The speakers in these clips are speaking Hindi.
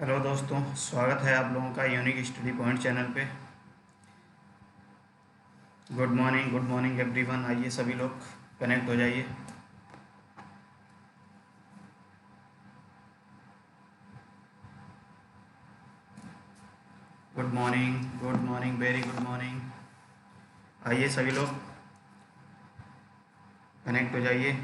हेलो दोस्तों, स्वागत है आप लोगों का यूनिक स्टडी पॉइंट चैनल पे। Good morning everyone. आइए सभी लोग कनेक्ट हो जाइए। Good morning, very good morning. आइए सभी लोग कनेक्ट हो जाइए।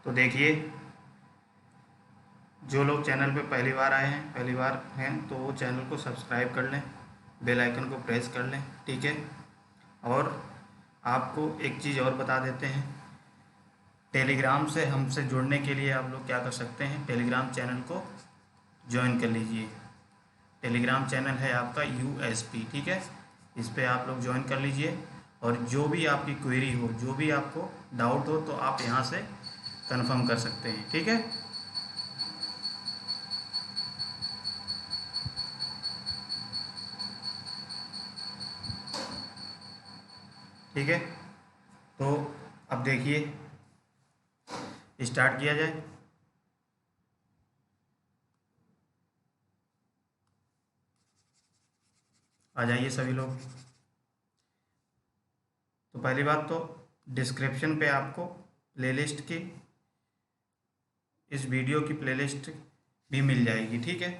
तो देखिए, जो लोग चैनल पे पहली बार हैं तो वो चैनल को सब्सक्राइब कर लें, बेल आइकन को प्रेस कर लें, ठीक है। और आपको एक चीज़ और बता देते हैं, टेलीग्राम से हमसे जुड़ने के लिए आप लोग क्या कर सकते हैं, टेलीग्राम चैनल को ज्वाइन कर लीजिए। टेलीग्राम चैनल है आपका USP, ठीक है। इस पर आप लोग ज्वाइन कर लीजिए और जो भी आपकी क्वेरी हो, जो भी आपको डाउट हो, तो आप यहाँ से कंफर्म कर सकते हैं, ठीक है। ठीक है, तो अब देखिए, स्टार्ट किया जाए। आ जाइए सभी लोग। तो पहली बात तो डिस्क्रिप्शन पे आपको प्लेलिस्ट की, इस वीडियो की प्लेलिस्ट भी मिल जाएगी, ठीक है,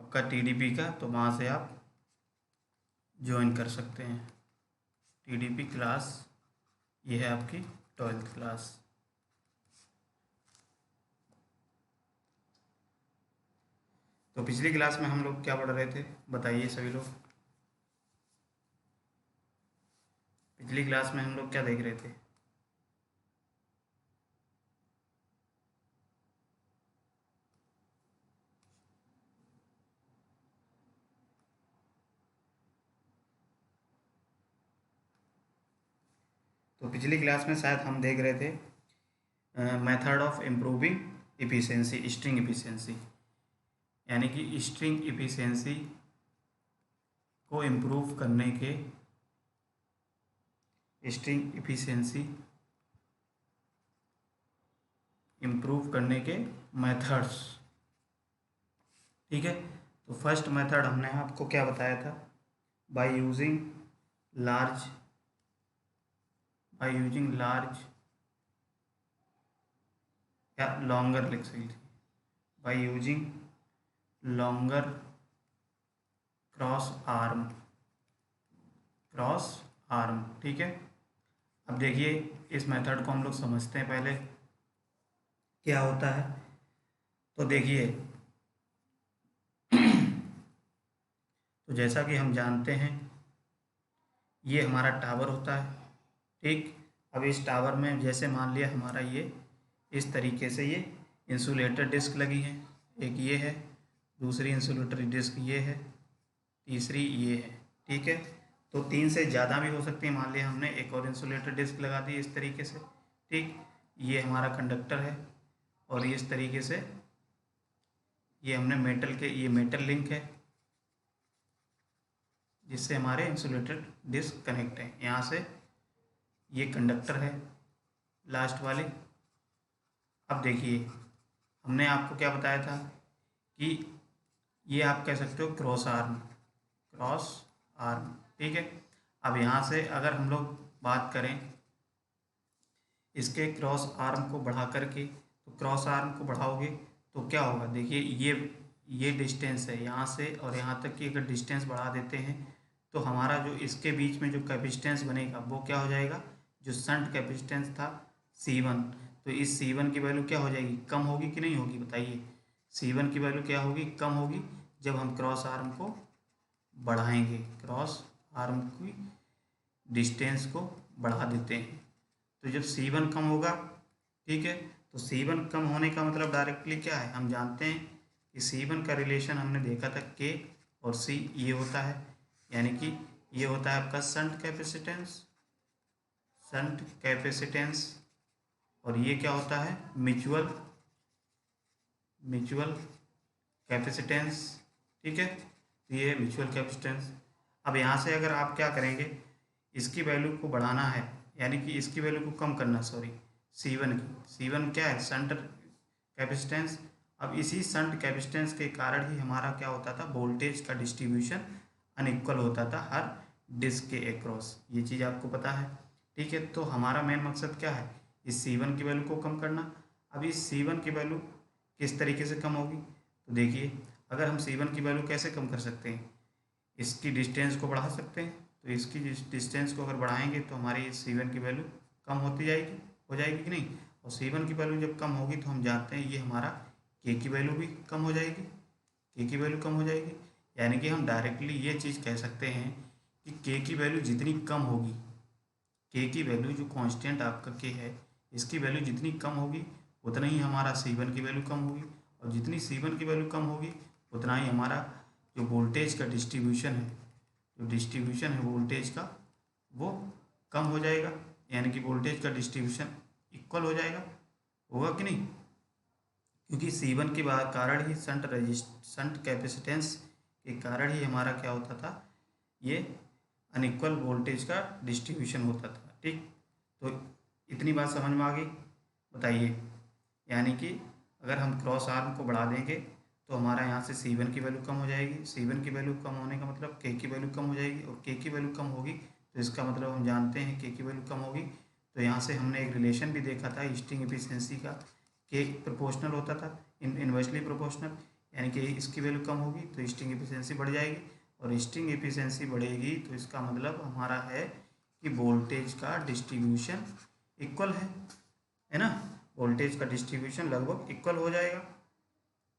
आपका TDP का। तो वहाँ से आप ज्वाइन कर सकते हैं। TDP क्लास, ये है आपकी 12th क्लास। तो पिछली क्लास में हम लोग क्या पढ़ रहे थे, बताइए सभी लोग। पिछली क्लास में हम लोग क्या देख रहे थे। तो पिछली क्लास में शायद हम देख रहे थे method of improving efficiency, string efficiency, यानी कि स्ट्रिंग इफ़िशियंसी को इम्प्रूव करने के, स्ट्रिंग इफ़िशियंसी इम्प्रूव करने के मेथड्स, ठीक है। तो फर्स्ट मेथड हमने आपको क्या बताया था, बाय यूजिंग लार्ज, या लॉन्गर लिख सकते, by using longer cross arm, ठीक है। अब देखिए, इस मेथड को हम लोग समझते हैं पहले क्या होता है। तो देखिए, तो जैसा कि हम जानते हैं, ये हमारा टावर होता है, ठीक। अब इस टावर में जैसे मान लिया हमारा ये इस तरीके से ये इंसुलेटर डिस्क लगी है, एक ये है, दूसरी इंसुलेटर डिस्क ये है, तीसरी ये है, ठीक है। तो 3 से ज़्यादा भी हो सकती है। मान लिया हमने एक और इंसुलेटर डिस्क लगा दी इस तरीके से, ठीक। ये हमारा कंडक्टर है और ये इस तरीके से ये हमने ये मेटल लिंक है जिससे हमारे इंसुलेटेड डिस्क कनेक्ट है। यहाँ से ये कंडक्टर है लास्ट वाली। अब देखिए, हमने आपको क्या बताया था कि ये आप कह सकते हो क्रॉस आर्म, ठीक है। अब यहाँ से अगर हम लोग बात करें इसके क्रॉस आर्म को बढ़ा करके, तो क्रॉस आर्म को बढ़ाओगे तो क्या होगा, देखिए ये डिस्टेंस है यहाँ से और यहाँ तक की अगर डिस्टेंस बढ़ा देते हैं तो हमारा जो इसके बीच में जो कैपेसिटेंस बनेगा वो क्या हो जाएगा, जो शंट कैपेसिटेंस था C1, तो इस C1 की वैल्यू क्या हो जाएगी, कम होगी कि नहीं होगी, बताइए। C1 की वैल्यू क्या होगी, कम होगी, जब हम क्रॉस आर्म को बढ़ाएंगे, क्रॉस आर्म की डिस्टेंस को बढ़ा देते हैं। तो जब C1 कम होगा, ठीक है, तो C1 कम होने का मतलब डायरेक्टली क्या है, हम जानते हैं कि C1 का रिलेशन हमने देखा था K और C, ये होता है, यानी कि ये होता है आपका शंट कैपेसिटेंस, और ये क्या होता है, म्यूचुअल कैपेसिटेंस, ठीक है। तो ये म्यूचुअल कैपेसिटेंस। अब यहाँ से अगर आप क्या करेंगे, इसकी वैल्यू को बढ़ाना है, यानी कि इसकी वैल्यू को कम करना, सॉरी, C1 की। C1 क्या है? Shunt capacitance. अब इसी शंट कैपेसिटेंस के कारण ही हमारा क्या होता था, वोल्टेज का डिस्ट्रीब्यूशन अनइक्वल होता था हर डिस्क के एक्रॉस। ये चीज़ आपको पता है, ठीक है। तो हमारा मेन मकसद क्या है, इस C1 की वैल्यू को कम करना। अब इस C1 की वैल्यू किस तरीके से कम होगी, तो देखिए, अगर हम C1 की वैल्यू कैसे कम कर सकते हैं, इसकी डिस्टेंस को बढ़ा सकते हैं। तो इसकी डिस्टेंस को अगर बढ़ाएंगे तो हमारी C1 की वैल्यू कम होती जाएगी, हो जाएगी कि नहीं। और C1 की वैल्यू जब कम होगी तो हम जानते हैं ये हमारा K की वैल्यू भी कम हो जाएगी, K की वैल्यू कम हो जाएगी। यानी कि हम डायरेक्टली ये चीज़ कह सकते हैं कि K की वैल्यू जितनी कम होगी, K की वैल्यू जो कांस्टेंट आपका K है, इसकी वैल्यू जितनी कम होगी उतना ही हमारा C1 की वैल्यू कम होगी। और जितनी C1 की वैल्यू कम होगी उतना ही हमारा जो वोल्टेज का डिस्ट्रीब्यूशन है, जो डिस्ट्रीब्यूशन है वोल्टेज का, वो कम हो जाएगा। यानी कि वोल्टेज का डिस्ट्रीब्यूशन इक्वल हो जाएगा, होगा कि नहीं। क्योंकि C1 के बाद कारण ही शंट कैपेसिटेंस के कारण ही हमारा क्या होता था, ये अनइक्वल वोल्टेज का डिस्ट्रीब्यूशन होता था, ठीक। तो इतनी बात समझ में आ गई, बताइए। यानी कि अगर हम क्रॉस आर्म को बढ़ा देंगे तो हमारा यहाँ से C1 की वैल्यू कम हो जाएगी। C1 की वैल्यू कम होने का मतलब K की वैल्यू कम हो जाएगी, और K की वैल्यू कम होगी तो इसका मतलब हम जानते हैं K की वैल्यू कम होगी। तो यहाँ से हमने एक रिलेशन भी देखा था स्टिंग एफिशिएंसी का, K प्रोपोर्शनल होता था इन्वर्सली प्रोपोर्शनल। यानी कि इसकी वैल्यू कम होगी तो स्टिंग एफिशिएंसी बढ़ जाएगी, और स्टिंग एफिशिएंसी बढ़ेगी तो इसका मतलब हमारा है कि वोल्टेज का डिस्ट्रीब्यूशन इक्वल है ना। वोल्टेज का डिस्ट्रीब्यूशन लगभग इक्वल हो जाएगा।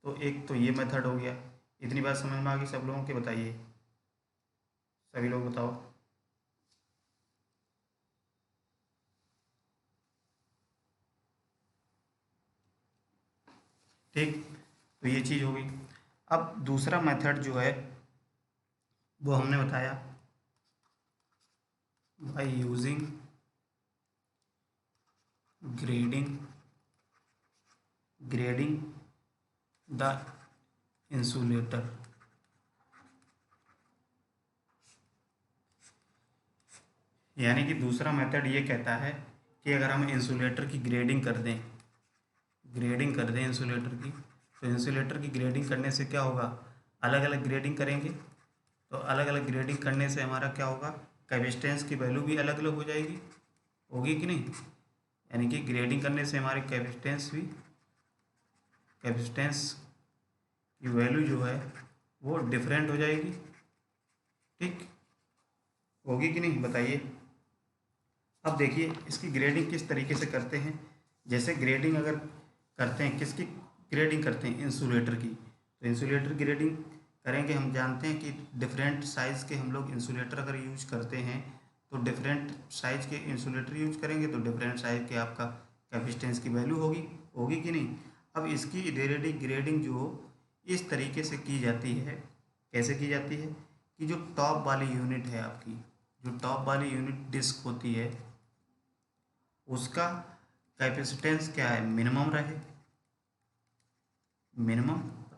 तो एक तो ये मेथड हो गया। इतनी बात समझ में आ गई सब लोगों के, बताइए, सभी लोग बताओ। ठीक, तो ये चीज़ हो गई। अब दूसरा मेथड जो है वो हमने बताया by using grading grading the insulator. यानी कि दूसरा मेथड ये कहता है कि अगर हम इंसुलेटर की ग्रेडिंग कर दें इंसुलेटर की, तो इंसुलेटर की ग्रेडिंग करने से क्या होगा, अलग अलग ग्रेडिंग करेंगे तो अलग अलग ग्रेडिंग करने से हमारा क्या होगा, कैपेसिटेंस की वैल्यू भी अलग अलग हो जाएगी, होगी कि नहीं। यानी कि ग्रेडिंग करने से हमारी कैपेसिटेंस की वैल्यू जो है वो डिफरेंट हो जाएगी, ठीक, होगी कि नहीं, बताइए। अब देखिए इसकी ग्रेडिंग किस तरीके से करते हैं। जैसे ग्रेडिंग अगर करते हैं, किसकी ग्रेडिंग करते हैं, इंसुलेटर की। तो इंसुलेटर ग्रेडिंग करेंगे, हम जानते हैं कि डिफरेंट साइज़ के हम लोग इंसुलेटर अगर यूज करते हैं तो डिफरेंट साइज़ के इंसुलेटर यूज करेंगे तो डिफरेंट साइज़ के आपका कैपेसिटेंस की वैल्यू होगी कि नहीं। अब इसकी ग्रेडिंग जो इस तरीके से की जाती है, कैसे की जाती है कि जो टॉप वाली यूनिट है आपकी, जो टॉप वाली यूनिट डिस्क होती है उसका कैपेसिटेंस क्या है, मिनिमम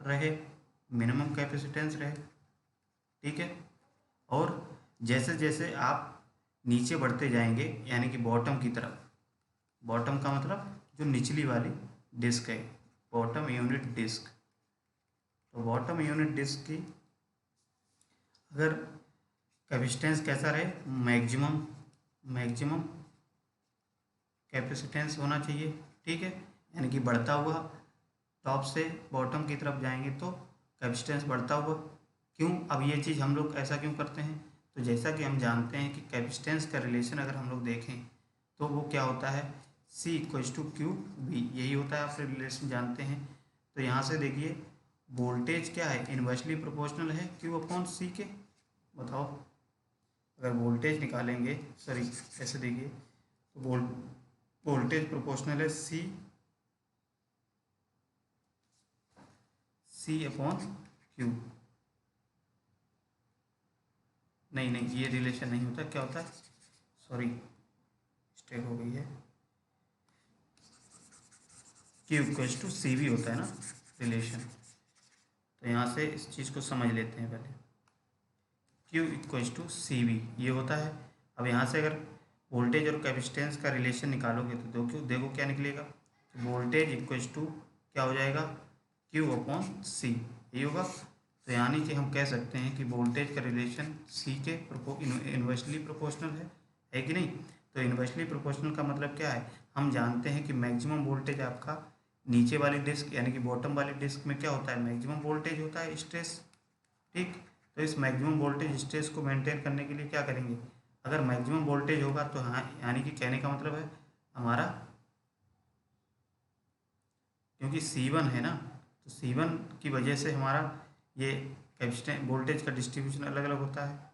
रहे मिनिमम कैपेसिटेंस रहे, ठीक है। और जैसे जैसे आप नीचे बढ़ते जाएंगे यानी कि बॉटम की तरफ, बॉटम का मतलब जो निचली वाली डिस्क है, बॉटम यूनिट डिस्क, तो बॉटम यूनिट डिस्क की अगर कैपेसिटेंस कैसा रहे, मैक्सिमम कैपेसिटेंस होना चाहिए, ठीक है। यानी कि बढ़ता हुआ टॉप से बॉटम की तरफ जाएंगे तो कैपेसिटेंस बढ़ता हुआ। क्यों, अब ये चीज़ हम लोग ऐसा क्यों करते हैं, तो जैसा कि हम जानते हैं कि कैपेसिटेंस का रिलेशन अगर हम लोग देखें तो वो क्या होता है, C=Q/V, यही होता है, आप रिलेशन जानते हैं। तो यहाँ से देखिए वोल्टेज क्या है, इन्वर्सली प्रोपोर्शनल है Q/C के, बताओ। अगर वोल्टेज निकालेंगे, सॉरी ऐसे देखिए, तो वोल्टेज प्रोपोर्शनल है C/Q। नहीं, ये रिलेशन नहीं होता, क्या होता है, सॉरी मिस्टेक हो गई है, Q=CV होता है ना रिलेशन। तो यहाँ से इस चीज़ को समझ लेते हैं पहले, Q=CV ये होता है। अब यहाँ से अगर वोल्टेज और कैपेसिटेंस का रिलेशन निकालोगे तो देखो क्या निकलेगा, वोल्टेज इक्वल्स टू क्या हो जाएगा, Q अपॉन C, यही होगा। तो यानी कि हम कह सकते हैं कि वोल्टेज का रिलेशन C के इन्वर्सली प्रोपोर्शनल है कि नहीं। तो इन्वर्सली प्रोपोर्शनल का मतलब क्या है, हम जानते हैं कि मैक्सिमम वोल्टेज आपका नीचे वाली डिस्क यानी कि बॉटम वाली डिस्क में क्या होता है, मैक्सिमम वोल्टेज होता है, स्ट्रेस। ठीक, तो इस मैक्सिमम वोल्टेज स्ट्रेस को मेंटेन करने के लिए क्या करेंगे, अगर मैक्सिमम वोल्टेज होगा तो हाँ, यानी कि कहने का मतलब है हमारा, क्योंकि C1 है ना, तो C1 की वजह से हमारा ये कैपेसिटेंस वोल्टेज का डिस्ट्रीब्यूशन अलग अलग होता है।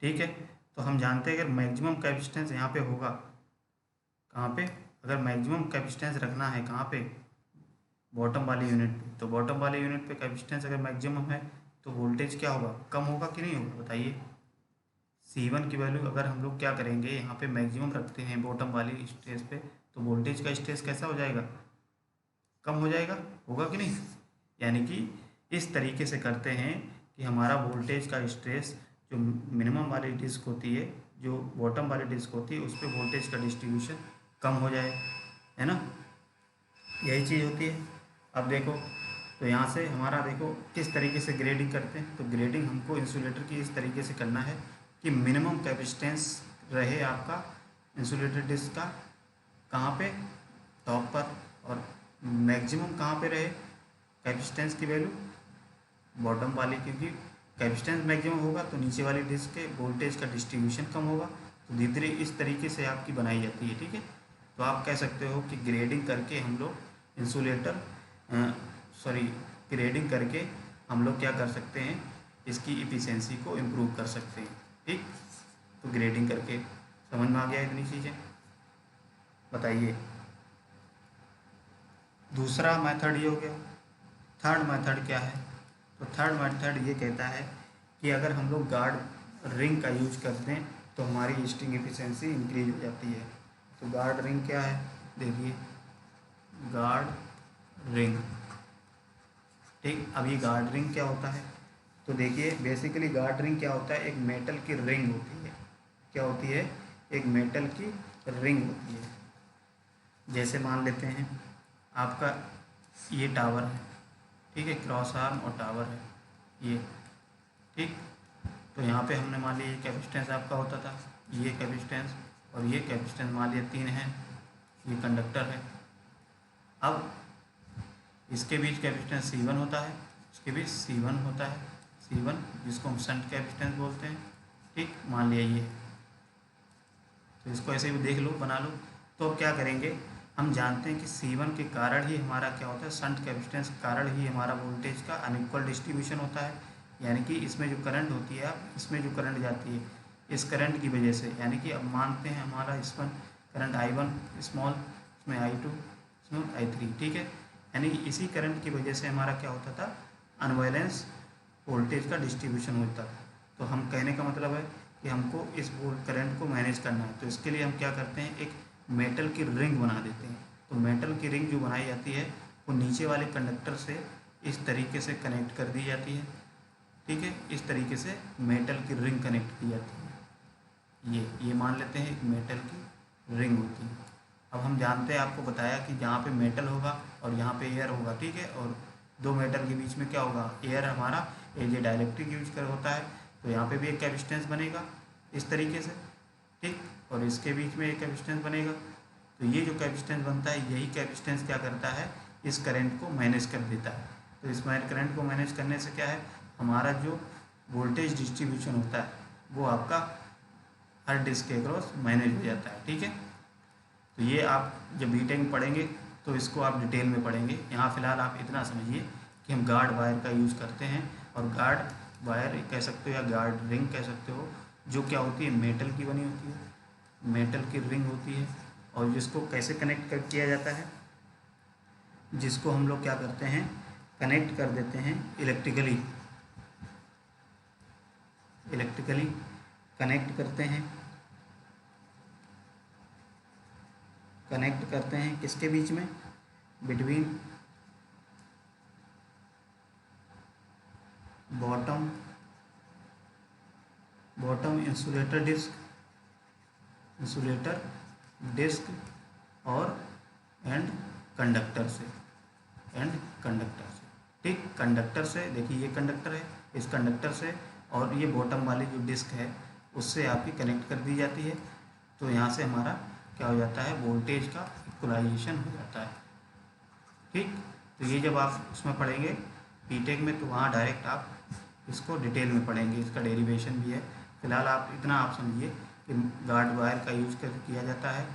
ठीक है, तो हम जानते हैं अगर मैक्सिमम कैपेसिटेंस यहाँ पे होगा, कहाँ पे, अगर मैक्सिमम कैपेसिटेंस रखना है कहाँ पे, बॉटम वाली यूनिट पे, तो बॉटम वाली यूनिट पे कैपेसिटेंस अगर मैक्सिमम है तो वोल्टेज क्या होगा, कम होगा कि नहीं होगा, बताइए। C1 की वैल्यू अगर हम लोग क्या करेंगे, यहाँ पे मैक्सिमम रखते हैं बॉटम वाली स्टेज पे, तो वोल्टेज का स्टेज कैसा हो जाएगा, कम हो जाएगा, होगा कि नहीं। यानी कि इस तरीके से करते हैं कि हमारा वोल्टेज का स्ट्रेस जो मिनिमम वाली डिस्क होती है, जो बॉटम वाली डिस्क होती है, उस पर वोल्टेज का डिस्ट्रीब्यूशन कम हो जाए, है ना, यही चीज़ होती है। अब देखो, तो यहाँ से हमारा देखो किस तरीके से ग्रेडिंग करते हैं, तो ग्रेडिंग हमको इंसुलेटर की इस तरीके से करना है कि मिनिमम कैपेसिटेंस रहे आपका इंसुलेटर डिस्क का कहाँ पे, टॉप पर, और मैक्सिमम कहाँ पे रहे कैपेसिटेंस की वैल्यू, बॉटम वाली, क्योंकि कैपेसिटेंस मैक्सिमम होगा तो नीचे वाली डिस्क के वोल्टेज का डिस्ट्रीब्यूशन कम होगा। तो धीरे धीरे इस तरीके से आपकी बनाई जाती है। ठीक है, तो आप कह सकते हो कि ग्रेडिंग करके हम लोग इंसुलेटर सॉरी ग्रेडिंग करके हम लोग क्या कर सकते हैं, इसकी इफिशिएंसी को इम्प्रूव कर सकते हैं। ठीक, तो ग्रेडिंग करके समझ में आ गया इतनी चीज़ें, बताइए। दूसरा मेथड ये हो गया। थर्ड मेथड क्या है, तो थर्ड मेथड ये कहता है कि अगर हम लोग गार्ड रिंग का यूज करते हैं तो हमारी स्टिंग एफिशिएंसी इंक्रीज हो जाती है। तो गार्ड रिंग क्या है, देखिए गार्ड रिंग। ठीक, अब ये गार्ड रिंग क्या होता है, तो देखिए बेसिकली गार्ड रिंग क्या होता है, एक मेटल की रिंग होती है। क्या होती है, एक मेटल की रिंग होती है। जैसे मान लेते हैं आपका ये टावर है, ठीक है, क्रॉस आर्म और टावर है ये। ठीक, तो यहाँ पे हमने मान लिया ये कैपेसिटेंस आपका होता था, ये कैपेसिटेंस और ये कैपेसिटेंस मान लिया 3 है, ये कंडक्टर है। अब इसके बीच कैपेसिटेंस C1 होता है, इसके बीच C1 होता है, C1 जिसको हम शंट कैपेसिटेंस बोलते हैं। ठीक, मान लिया ये, तो इसको ऐसे भी देख लो, बना लो। तो अब क्या करेंगे, हम जानते हैं कि C1 के कारण ही हमारा क्या होता है, शंट कैपेसिटेंस के कारण ही हमारा वोल्टेज का अनइक्वल डिस्ट्रीब्यूशन होता है। यानी कि इसमें जो करंट होती है, अब इसमें जो करंट जाती है, इस करंट की वजह से, यानी कि अब मानते हैं हमारा इसमें करंट I1 स्मॉल, इसमें I2 स्मॉल, I3, ठीक है। यानी कि इसी करंट की वजह से हमारा क्या होता था, अनबैलेंस वोल्टेज का डिस्ट्रीब्यूशन होता था। तो हम कहने का मतलब है कि हमको इस करंट को मैनेज करना है, तो इसके लिए हम क्या करते हैं, एक मेटल की रिंग बना देते हैं। तो मेटल की रिंग जो बनाई जाती है वो नीचे वाले कंडक्टर से इस तरीके से कनेक्ट कर दी जाती है। ठीक है, इस तरीके से मेटल की रिंग कनेक्ट की जाती है। ये मान लेते हैं एक मेटल की रिंग होती है। अब हम जानते हैं, आपको बताया कि जहाँ पे मेटल होगा और यहाँ पे एयर होगा, ठीक है, और दो मेटल के बीच में क्या होगा, एयर हमारा एज ए डाइलेक्ट्रिक यूज कर होता है। तो यहाँ पे भी एक कैपेसिटेंस बनेगा इस तरीके से, ठीक, और इसके बीच में एक कैपेसिटेंस बनेगा। तो ये जो कैपेसिटेंस बनता है, यही कैपेसिटेंस क्या करता है, इस करंट को मैनेज कर देता है। तो इस करंट को मैनेज करने से क्या है, हमारा जो वोल्टेज डिस्ट्रीब्यूशन होता है वो आपका हर डिस्क के अक्रॉस मैनेज हो जाता है। ठीक है, तो ये आप जब बीटेक में पढ़ेंगे तो इसको आप डिटेल में पढ़ेंगे। यहाँ फ़िलहाल आप इतना समझिए कि हम गार्ड वायर का यूज़ करते हैं, और गार्ड वायर कह सकते हो या गार्ड रिंग कह सकते हो, जो क्या होती है, मेटल की बनी होती है, मेटल की रिंग होती है। और जिसको कैसे कनेक्ट किया जाता है, जिसको हम लोग क्या करते हैं, कनेक्ट कर देते हैं इलेक्ट्रिकली, कनेक्ट करते हैं कनेक्ट करते हैं किसके बीच में, बिटवीन बॉटम इंसुलेटर डिस्क और एंड कंडक्टर से, ठीक। कंडक्टर से, देखिए ये कंडक्टर है, इस कंडक्टर से और ये बॉटम वाली जो डिस्क है उससे आपकी कनेक्ट कर दी जाती है। तो यहाँ से हमारा क्या हो जाता है, वोल्टेज का इक्वलाइजेशन हो जाता है, ठीक। तो ये जब आप उसमें पढ़ेंगे बीटेक में तो वहाँ डायरेक्ट आप इसको डिटेल में पढ़ेंगे, इसका डेरिवेशन भी है। फिलहाल आप इतना आप समझिए कि गार्ड वायर का यूज़ कर किया जाता है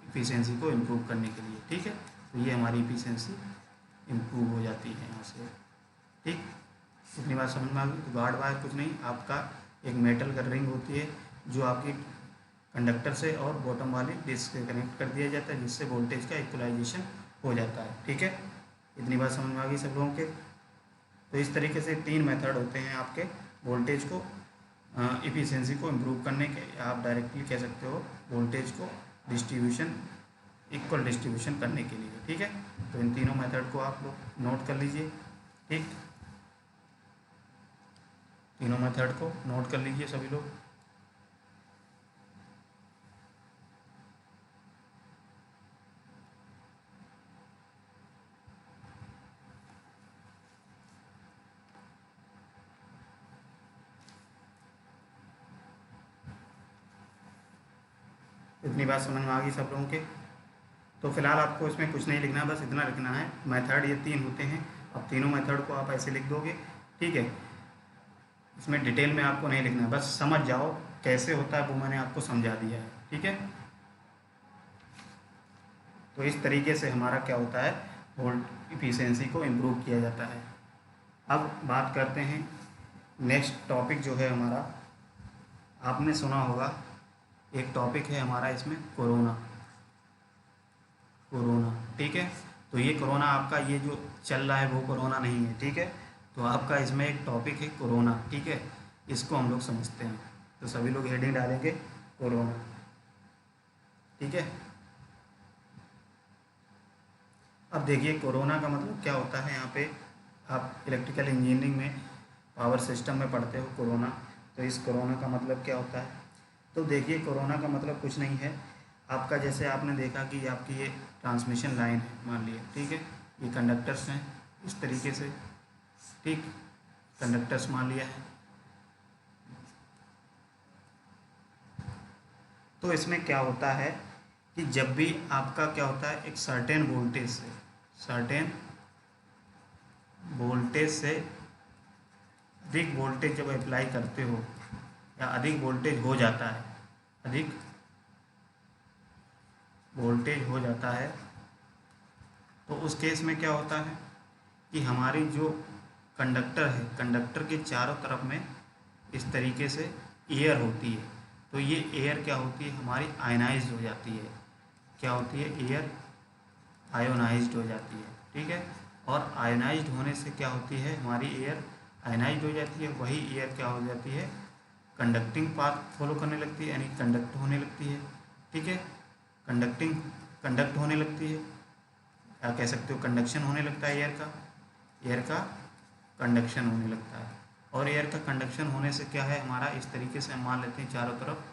इफ़िशेंसी को इम्प्रूव करने के लिए, ठीक है। तो ये हमारी इफ़िशेंसी इम्प्रूव हो जाती है यहाँ से, ठीक। इतनी बात समझ में आ गई। तो गार्ड वायर कुछ नहीं, आपका एक मेटल का रिंग होती है जो आपकी कंडक्टर से और बॉटम वाली डिस्क से कनेक्ट कर दिया जाता है, जिससे वोल्टेज का इक्वलाइजेशन हो जाता है, ठीक है। इतनी बात समझ में आ गई सब लोगों के। तो इस तरीके से 3 मेथड होते हैं आपके वोल्टेज को इफ़िशेंसी को इम्प्रूव करने के। आप डायरेक्टली कह सकते हो वोल्टेज को डिस्ट्रीब्यूशन, इक्वल डिस्ट्रीब्यूशन करने के लिए, ठीक है। तो इन तीनों मेथड को आप लोग नोट कर लीजिए, ठीक। तीनों मेथड को नोट कर लीजिए सभी लोग। इतनी बात समझ में आ गई सब लोगों के। तो फिलहाल आपको इसमें कुछ नहीं लिखना, बस इतना लिखना है, मेथड ये 3 होते हैं। अब तीनों मेथड को आप ऐसे लिख दोगे, ठीक है। इसमें डिटेल में आपको नहीं लिखना है, बस समझ जाओ कैसे होता है, वो मैंने आपको समझा दिया है, ठीक है। तो इस तरीके से हमारा क्या होता है, वोल्ट इफ़िशेंसी को इम्प्रूव किया जाता है। अब बात करते हैं नेक्स्ट टॉपिक जो है हमारा, आपने सुना होगा एक टॉपिक है हमारा इसमें कोरोना, ठीक है। तो ये कोरोना आपका ये जो चल रहा है वो कोरोना नहीं है, ठीक है। तो आपका इसमें एक टॉपिक है कोरोना, ठीक है। इसको हम लोग समझते हैं, तो सभी लोग हेडिंग डालेंगे कोरोना, ठीक है। अब देखिए कोरोना का मतलब क्या होता है, यहाँ पे आप इलेक्ट्रिकल इंजीनियरिंग में पावर सिस्टम में पढ़ते हो कोरोना। तो इस कोरोना का मतलब क्या होता है, तो देखिए कोरोना का मतलब कुछ नहीं है आपका, जैसे आपने देखा कि आपकी ये ट्रांसमिशन लाइन है मान लिया, ठीक है। ये कंडक्टर्स हैं इस तरीके से, ठीक, कंडक्टर्स मान लिया है। तो इसमें क्या होता है कि जब भी आपका क्या होता है, एक सर्टेन वोल्टेज से अधिक वोल्टेज जब अप्लाई करते हो या अधिक वोल्टेज हो जाता है, अधिक वोल्टेज हो जाता है, तो उस केस में क्या होता है कि हमारी जो कंडक्टर है, कंडक्टर के चारों तरफ में इस तरीके से एयर होती है। तो ये एयर क्या होती है, हमारी आयनाइज्ड हो जाती है। क्या होती है, एयर आयोनाइज्ड हो जाती है, ठीक है। और आयोनाइज्ड होने से क्या होती है, हमारी एयर आयनाइज्ड हो जाती है, वही एयर क्या हो जाती है, कंडक्टिंग पाथ फॉलो करने लगती है, यानी कंडक्ट होने लगती है, ठीक है। कंडक्ट होने लगती है, क्या कह सकते हो, कंडक्शन होने लगता है एयर का कंडक्शन होने लगता है। और एयर का कंडक्शन होने से क्या है हमारा, इस तरीके से हम मान लेते हैं चारों तरफ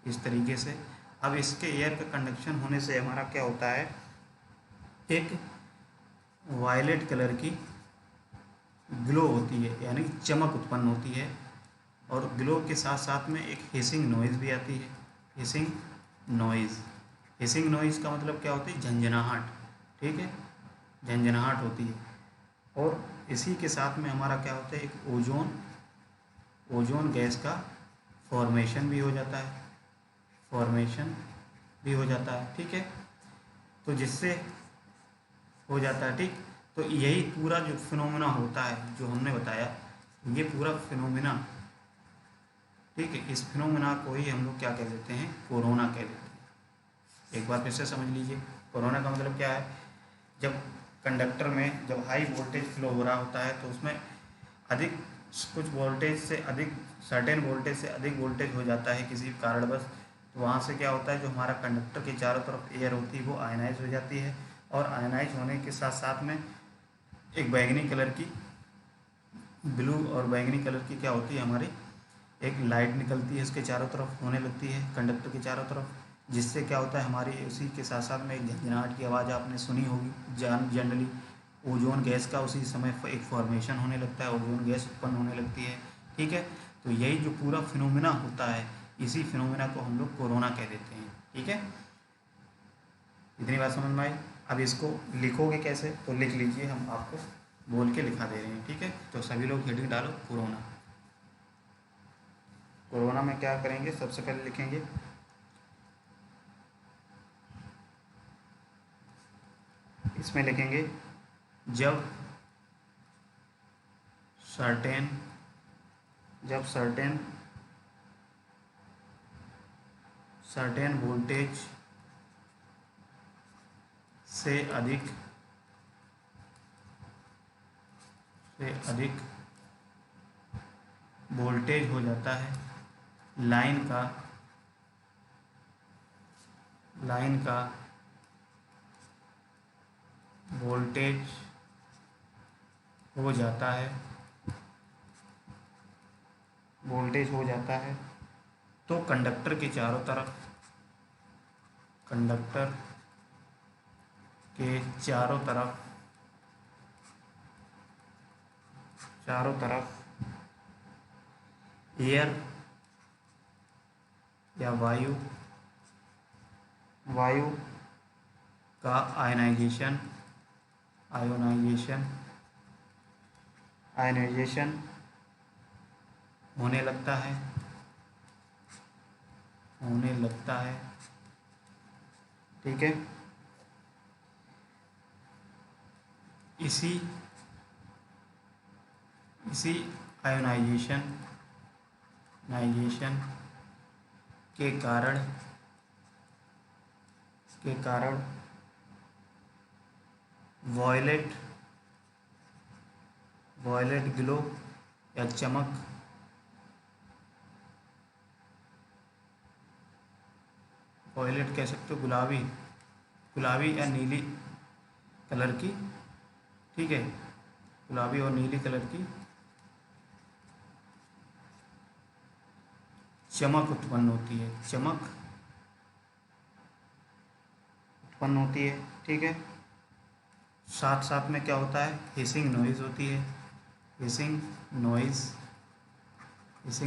इस तरीके से। अब इसके एयर का कंडक्शन होने से हमारा क्या होता है, एक वायलेट कलर की ग्लो होती है, यानी चमक उत्पन्न होती है। और ग्लो के साथ साथ में एक हिसिंग नॉइज़ भी आती है, हिसिंग नॉइज़ का मतलब क्या होती है, झंझनाहट, ठीक है, झंझनाहट होती है। और इसी के साथ में हमारा क्या होता है, एक ओजोन गैस का फॉर्मेशन भी हो जाता है, ठीक है। तो जिससे हो जाता है, ठीक। तो यही पूरा जो फिनोमेना होता है जो हमने बताया, ये पूरा फिनोमेना, ठीक है, इस फिनोमेना को ही हम लोग क्या कह देते हैं, कोरोना कह देते हैं। एक बार फिर से समझ लीजिए, कोरोना का मतलब क्या है, जब कंडक्टर में जब हाई वोल्टेज फ्लो हो रहा होता है तो उसमें अधिक कुछ वोल्टेज से अधिक सर्टेन वोल्टेज से अधिक वोल्टेज हो जाता है किसी कारणवश, तो वहाँ से क्या होता है, जो हमारा कंडक्टर के चारों तरफ एयर होती है वो आयनाइज हो जाती है, और आयनाइज होने के साथ साथ में एक बैगनी कलर की, ब्लू और बैगनी कलर की क्या होती है हमारी एक लाइट निकलती है, इसके चारों तरफ होने लगती है कंडक्टर के चारों तरफ, जिससे क्या होता है हमारी उसी के साथ साथ में एक झंझनाहट की आवाज़ आपने सुनी होगी। जनरली ओजोन गैस का उसी समय एक फॉर्मेशन होने लगता है, ओजोन गैस उत्पन्न होने लगती है। ठीक है, तो यही जो पूरा फिनोमिना होता है, इसी फिनोमिना को हम लोग कोरोना कह देते हैं। ठीक है, इतनी बात समझ में आई। अब इसको लिखोगे कैसे, तो लिख लीजिए, हम आपको बोल के लिखा दे रहे हैं। ठीक है, तो सभी लोग हेडिंग डालो कोरोना। कोरोना में क्या करेंगे, सबसे पहले लिखेंगे इसमें लिखेंगे जब सर्टेन सर्टेन वोल्टेज से अधिक वोल्टेज हो जाता है, लाइन का वोल्टेज हो जाता है, तो कंडक्टर के चारों तरफ एयर या वायु का आयनाइजेशन होने लगता है। ठीक है, इसी आयोनाइजेशन के कारण वॉयलेट ग्लो या चमक वॉयलेट कह सकते हो, गुलाबी या नीली कलर की। ठीक है, गुलाबी और नीली कलर की चमक उत्पन्न होती है। ठीक है, साथ साथ में क्या होता है, हिसिंग नॉइज़ होती है। हिसिंग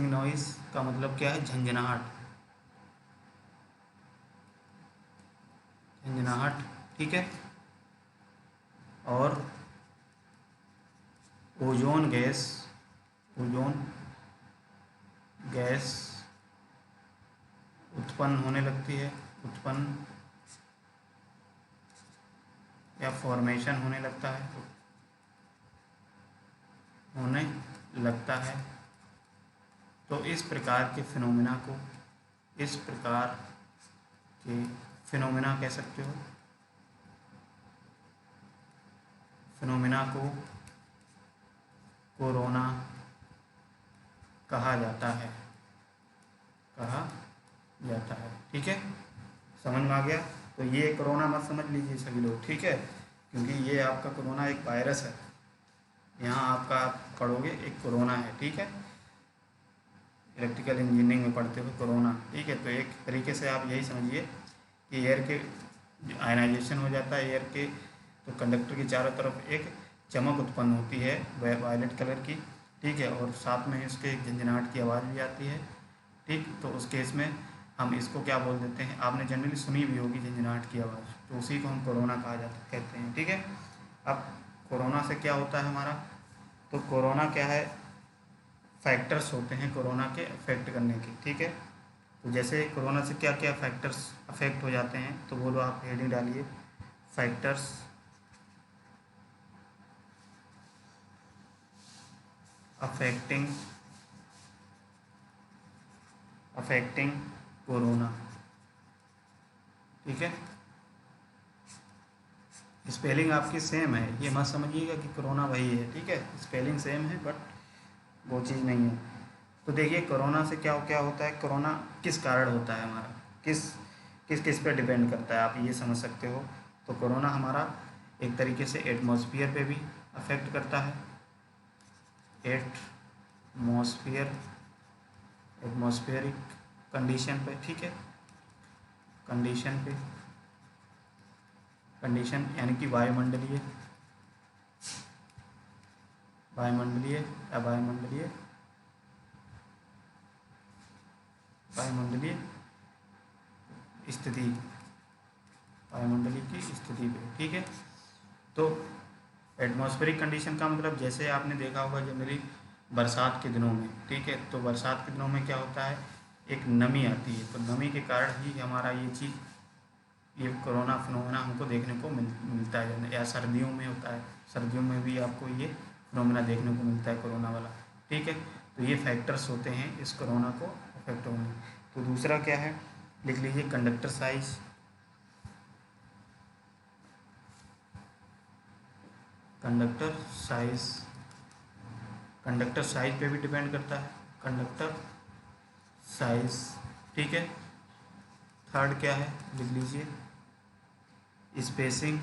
नॉइज़ का मतलब क्या है, झंझनाहट। ठीक है, और ओजोन गैस उत्पन्न होने लगती है, या फॉर्मेशन होने लगता है। तो इस प्रकार के फिनोमिना कह सकते हो, फिनोमिना को कोरोना कहा जाता है। ठीक है, समझ में आ गया। तो ये कोरोना मत समझ लीजिए सभी लोग, ठीक है, क्योंकि ये आपका कोरोना एक वायरस है। यहाँ आपका आप पढ़ोगे एक कोरोना है। ठीक है, इलेक्ट्रिकल इंजीनियरिंग में पढ़ते हो कोरोना। ठीक है, तो एक तरीके से आप यही समझिए कि एयर के आयनाइजेशन हो जाता है एयर के, तो कंडक्टर की चारों तरफ एक चमक उत्पन्न होती है वायलेट कलर की। ठीक है, और साथ में इसके एक झंझनाहट की आवाज़ भी आती है। ठीक, तो उस केस में हम इसको क्या बोल देते हैं, आपने जनरली सुनी भी होगी झंझनाहट की आवाज़, तो उसी को हम कोरोना कहते हैं। ठीक है, अब कोरोना से क्या होता है हमारा, तो कोरोना क्या है, फैक्टर्स होते हैं कोरोना के अफेक्ट करने के। ठीक है, तो जैसे कोरोना से क्या क्या फैक्टर्स अफेक्ट हो जाते हैं, तो बोलो आप हेडिंग डालिए, फैक्टर्स अफेक्टिंग कोरोना। ठीक है, स्पेलिंग आपकी सेम है, ये मत समझिएगा कि कोरोना वही है। ठीक है, स्पेलिंग सेम है बट वो चीज़ नहीं है। तो देखिए कोरोना से क्या क्या होता है, कोरोना किस कारण होता है हमारा, किस किस किस पे डिपेंड करता है, आप ये समझ सकते हो। तो कोरोना हमारा एक तरीके से एटमॉस्फेयर पे भी अफेक्ट करता है, एटमॉस्फेयर एटमॉस्फेरिक कंडीशन पे, ठीक है, कंडीशन यानी कि वायुमंडलीय वायुमंडलीय अवायुमंडलीय वायुमंडलीय स्थिति वायुमंडलीय की स्थिति पे, ठीक है। तो एटमॉस्फेरिक कंडीशन का मतलब जैसे आपने देखा होगा जनरली बरसात के दिनों में, ठीक है, तो बरसात के दिनों में क्या होता है, एक नमी आती है, तो नमी के कारण ही हमारा ये कोरोना फिनोमेना हमको देखने को मिलता है, या सर्दियों में होता है, सर्दियों में भी आपको ये फिनोमेना देखने को मिलता है कोरोना वाला, ठीक है। तो ये फैक्टर्स होते हैं इस कोरोना को अफेक्ट होने। तो दूसरा क्या है, लिख लीजिए कंडक्टर साइज, कंडक्टर साइज पे भी डिपेंड करता है, कंडक्टर साइज, ठीक है। थर्ड क्या है, लिख लीजिए स्पेसिंग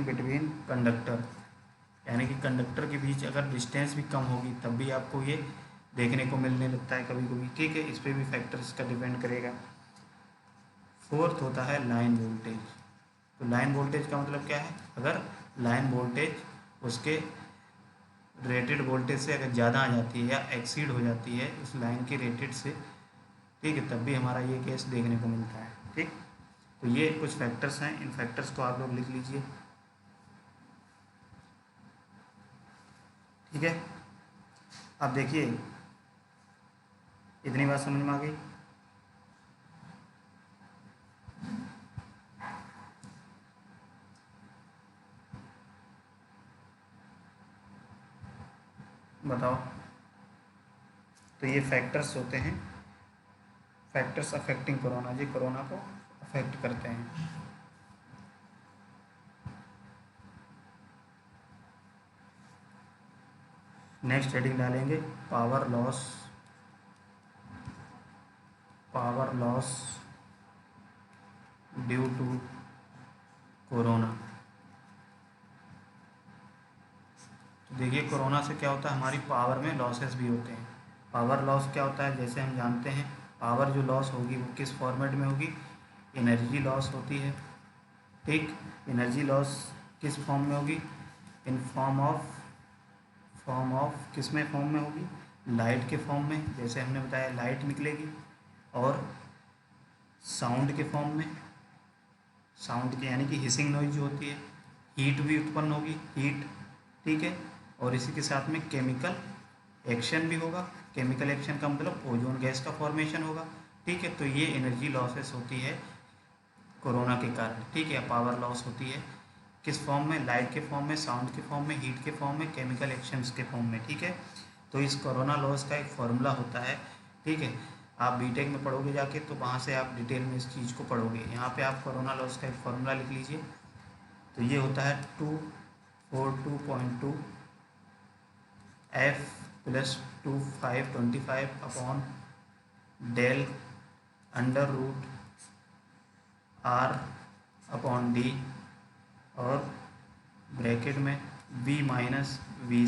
बिटवीन कंडक्टर, यानी कि कंडक्टर के बीच अगर डिस्टेंस भी कम होगी तब भी आपको ये देखने को मिलने लगता है कभी कभी, ठीक है। इस पर भी फैक्टर्स का डिपेंड करेगा। फोर्थ होता है लाइन वोल्टेज। तो लाइन वोल्टेज का मतलब क्या है, अगर लाइन वोल्टेज उसके रेटेड वोल्टेज से अगर ज़्यादा आ जाती है या एक्सीड हो जाती है उस लाइन के रेटेड से, ठीक है, तब भी हमारा ये केस देखने को मिलता है, ठीक। तो ये कुछ फैक्टर्स हैं, इन फैक्टर्स को आप लोग लिख लीजिए, ठीक है। अब देखिए इतनी बात समझ में आ गई। बताओ, तो ये फैक्टर्स होते हैं, फैक्टर्स अफेक्टिंग कोरोना, जी कोरोना को अफेक्ट करते हैं। नेक्स्ट हेडिंग डालेंगे power loss due to corona. तो देखिए कोरोना से क्या होता है, हमारी पावर में लॉसेस भी होते हैं। पावर लॉस क्या होता है, जैसे हम जानते हैं पावर जो लॉस होगी वो किस फॉर्मेट में होगी, एनर्जी लॉस होती है, ठीक। एनर्जी लॉस किस फॉर्म में होगी, इन फॉर्म ऑफ किस में फॉर्म में होगी, लाइट के फॉर्म में, जैसे हमने बताया लाइट निकलेगी, और साउंड के फॉर्म में, साउंड के यानी कि हिसिंग नॉइज जो होती है, हीट भी उत्पन्न होगी, हीट, ठीक है। और इसी के साथ में केमिकल एक्शन भी होगा, केमिकल एक्शन का मतलब ओजोन गैस का फॉर्मेशन होगा, ठीक है। तो ये एनर्जी लॉसेस होती है कोरोना के कारण, ठीक है। पावर लॉस होती है किस फॉर्म में, लाइट के फॉर्म में, साउंड के फॉर्म में, हीट के फॉर्म में, केमिकल एक्शंस के फॉर्म में, ठीक है। तो इस कोरोना लॉस का एक फॉर्मूला होता है, ठीक है। आप बीटेक में पढ़ोगे जाके तो वहाँ से आप डिटेल में इस चीज़ को पढ़ोगे। यहाँ पे आप कोरोना लॉस का एक फॉर्मूला लिख लीजिए। तो ये होता है 242.2 F plus 2525 upon del under root R upon D, और ब्रैकेट में V minus V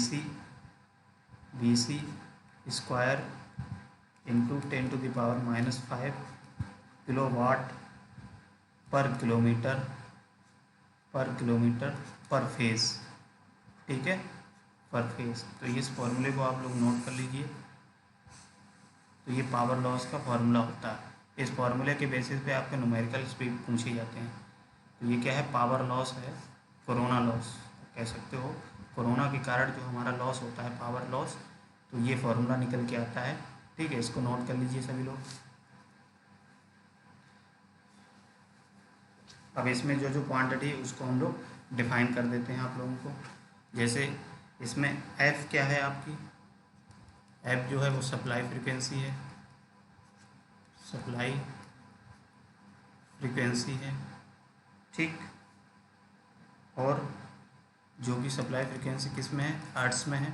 C square into 10⁻⁻5 kilowatt per kilometre per phase, ठीक है, पर फेज़। तो इस फॉर्मूले को आप लोग नोट कर लीजिए। तो ये पावर लॉस का फॉर्मूला होता है, इस फॉर्मूले के बेसिस पे आपके न्यूमेरिकल्स भी पूछे जाते हैं। तो ये क्या है, पावर लॉस है, कोरोना लॉस कह सकते हो। कोरोना के कारण जो हमारा लॉस होता है पावर लॉस, तो ये फॉर्मूला निकल के आता है, ठीक है। इसको नोट कर लीजिए सभी लोग। अब इसमें जो जो क्वांटिटी है उसको हम लोग डिफाइन कर देते हैं आप लोगों को। जैसे इसमें एफ क्या है आपकी, एफ जो है वो सप्लाई फ्रीक्वेंसी है, सप्लाई फ्रीक्वेंसी है, ठीक। और जो कि सप्लाई फ्रीक्वेंसी किस में है, हर्ट्ज़ में है,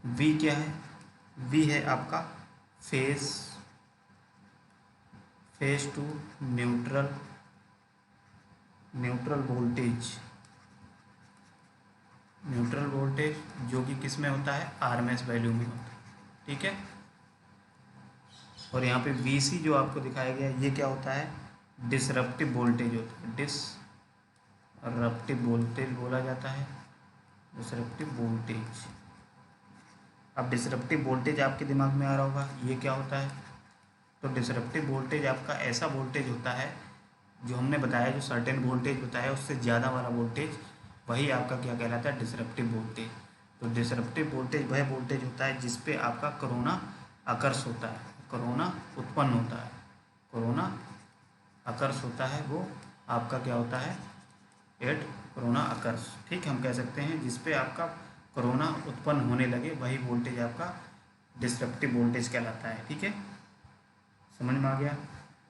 वी क्या है? वी है आपका फेस टू न्यूट्रल वोल्टेज, जो कि किस में होता है? आरएमएस वैल्यू में होता है, ठीक है। और यहाँ पे वीसी जो आपको दिखाया गया है ये क्या होता है? डिसरप्टिव वोल्टेज होता है, डिसरप्टिव वोल्टेज बोला जाता है, डिसरप्टिव वोल्टेज। अब डिसरप्टिव वोल्टेज आपके दिमाग में आ रहा होगा ये क्या होता है? तो डिसरप्टिव वोल्टेज आपका ऐसा वोल्टेज होता है जो हमने बताया, जो सर्टेन वोल्टेज बताया उससे ज़्यादा वाला वोल्टेज, वही आपका क्या कहलाता है? Disruptive voltage. तो डिसरप्टिव वोल्टेज वह वोल्टेज होता है जिस पे आपका कोरोना अकर्स होता है, कोरोना उत्पन्न होता है, कोरोना अकर्स होता है, वो आपका क्या होता है? एट कोरोना अकर्स, ठीक, हम कह सकते हैं जिस पे आपका कोरोना उत्पन्न होने लगे वही वोल्टेज आपका डिसरप्टिव वोल्टेज कहलाता है, ठीक है। समझ में आ गया?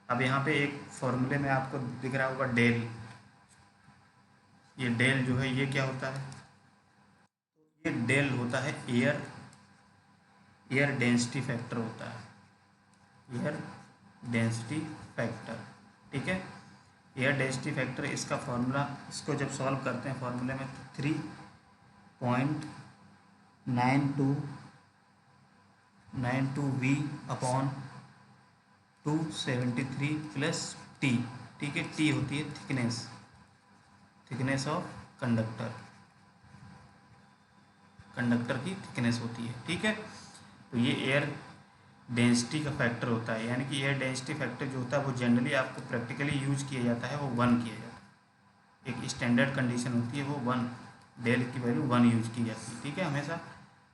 अब यहाँ पे एक फॉर्मूले में आपको दिख रहा होगा डेल, ये डेल जो है ये क्या होता है? ये डेल होता है एयर डेंसिटी फैक्टर होता है, एयर डेंसिटी फैक्टर, ठीक है। एयर डेंसिटी फैक्टर, इसका फॉर्मूला, इसको जब सॉल्व करते हैं फॉर्मूले में तो 3.92 वी अपॉन 273 प्लस टी, ठीक है। टी होती है थिकनेस ऑफ कंडक्टर की थिकनेस होती है, ठीक है। तो ये एयर डेंसिटी का फैक्टर होता है, यानी कि एयर डेंसिटी फैक्टर जो होता है वो जनरली आपको प्रैक्टिकली यूज किया जाता है, वो 1 किया जाता है। एक स्टैंडर्ड कंडीशन होती है वो 1, डेल की वैल्यू 1 यूज की जाती है, ठीक है, हमेशा।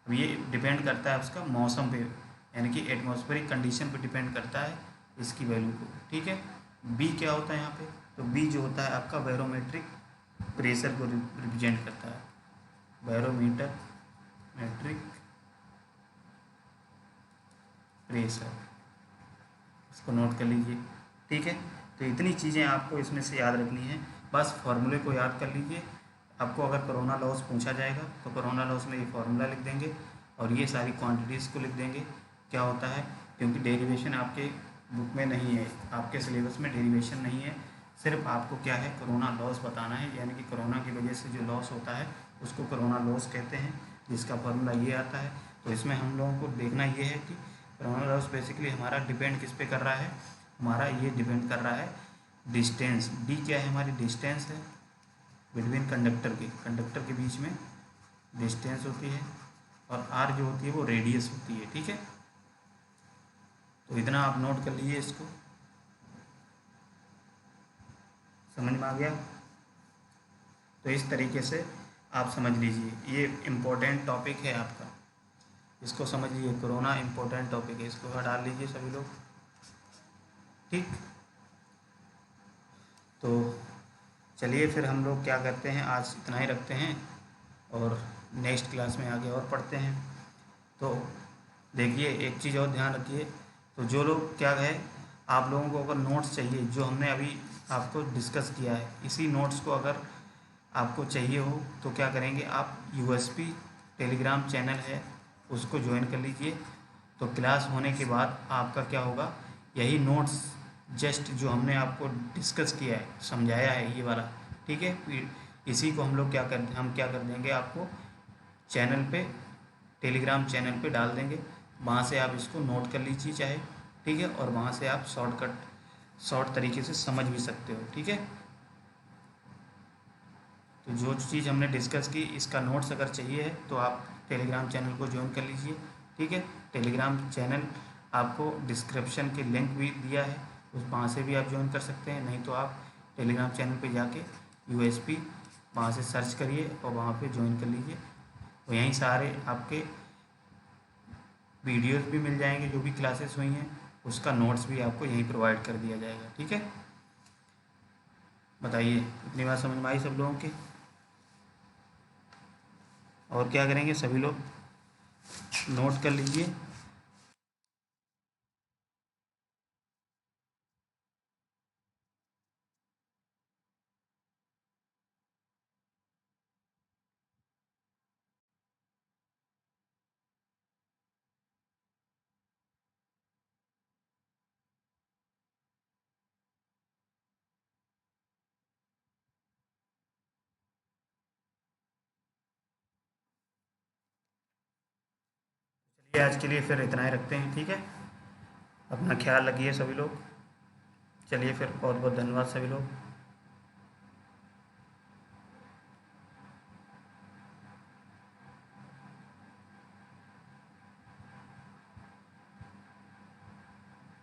अब ये डिपेंड करता है उसका मौसम पे, यानी कि एटमॉस्फेरिक कंडीशन पे डिपेंड करता है इसकी वैल्यू को, ठीक है। बी क्या होता है यहाँ पे? तो बी जो होता है आपका बैरोमेट्रिक प्रेशर को रिप्रेजेंट करता है, बैरोमेट्रिक प्रेशर, इसको नोट कर लीजिए, ठीक है। तो इतनी चीज़ें आपको इसमें से याद रखनी है, बस फॉर्मूले को याद कर लीजिए। आपको अगर कोरोना लॉस पूछा जाएगा तो कोरोना लॉस में ये फार्मूला लिख देंगे और ये सारी क्वांटिटीज़ को लिख देंगे क्या होता है, क्योंकि डेरिवेशन आपके बुक में नहीं है, आपके सिलेबस में डेरिवेशन नहीं है, सिर्फ आपको क्या है, कोरोना लॉस बताना है, यानी कि कोरोना की वजह से जो लॉस होता है उसको कोरोना लॉस कहते हैं, जिसका फार्मूला ये आता है। तो इसमें हम लोगों को देखना ये है कि कोरोना लॉस बेसिकली हमारा डिपेंड किस पे कर रहा है? हमारा ये डिपेंड कर रहा है डिस्टेंस, डी क्या है? हमारी डिस्टेंस है बिटवीन कंडक्टर के बीच में डिस्टेंस होती है, और आर जो होती है वो रेडियस होती है, ठीक है। तो इतना आप नोट कर लीजिए, इसको समझ में आ गया? तो इस तरीके से आप समझ लीजिए, ये इम्पोर्टेंट टॉपिक है आपका, इसको समझ लीजिए, कोरोना इम्पोर्टेंट टॉपिक है, इसको डाल लीजिए सभी लोग, ठीक। तो चलिए फिर हम लोग क्या करते हैं, आज इतना ही रखते हैं और नेक्स्ट क्लास में आगे और पढ़ते हैं। तो देखिए एक चीज़ और ध्यान रखिए, तो जो लोग क्या है, आप लोगों को अगर नोट्स चाहिए जो हमने अभी आपको डिस्कस किया है, इसी नोट्स को अगर आपको चाहिए हो तो क्या करेंगे आप, यूएसपी टेलीग्राम चैनल है उसको ज्वाइन कर लीजिए। तो क्लास होने के बाद आपका क्या होगा, यही नोट्स जस्ट जो हमने आपको डिस्कस किया है, समझाया है ये वाला, ठीक है, फिर इसी को हम क्या कर देंगे आपको चैनल पे, टेलीग्राम चैनल पे डाल देंगे, वहाँ से आप इसको नोट कर लीजिए चाहे, ठीक है, और वहाँ से आप शॉर्ट तरीके से समझ भी सकते हो, ठीक है। तो जो चीज़ हमने डिस्कस की इसका नोट्स अगर चाहिए है तो आप टेलीग्राम चैनल को ज्वाइन कर लीजिए, ठीक है। टेलीग्राम चैनल आपको डिस्क्रिप्शन के लिंक भी दिया है, उस वहाँ से भी आप ज्वाइन कर सकते हैं, नहीं तो आप टेलीग्राम चैनल पे जाके यूएसपी वहाँ से सर्च करिए और वहाँ पे ज्वाइन कर लीजिए, और यहीं सारे आपके वीडियोस भी मिल जाएंगे, जो भी क्लासेस हुई हैं उसका नोट्स भी आपको यहीं प्रोवाइड कर दिया जाएगा, ठीक है। बताइए इतनी बात समझ में आई सब लोगों की? और क्या करेंगे सभी लोग नोट कर लीजिए। है, आज के लिए फिर इतना ही रखते हैं, ठीक है। अपना ख्याल रखिए सभी लोग। चलिए फिर, बहुत बहुत धन्यवाद सभी लोग।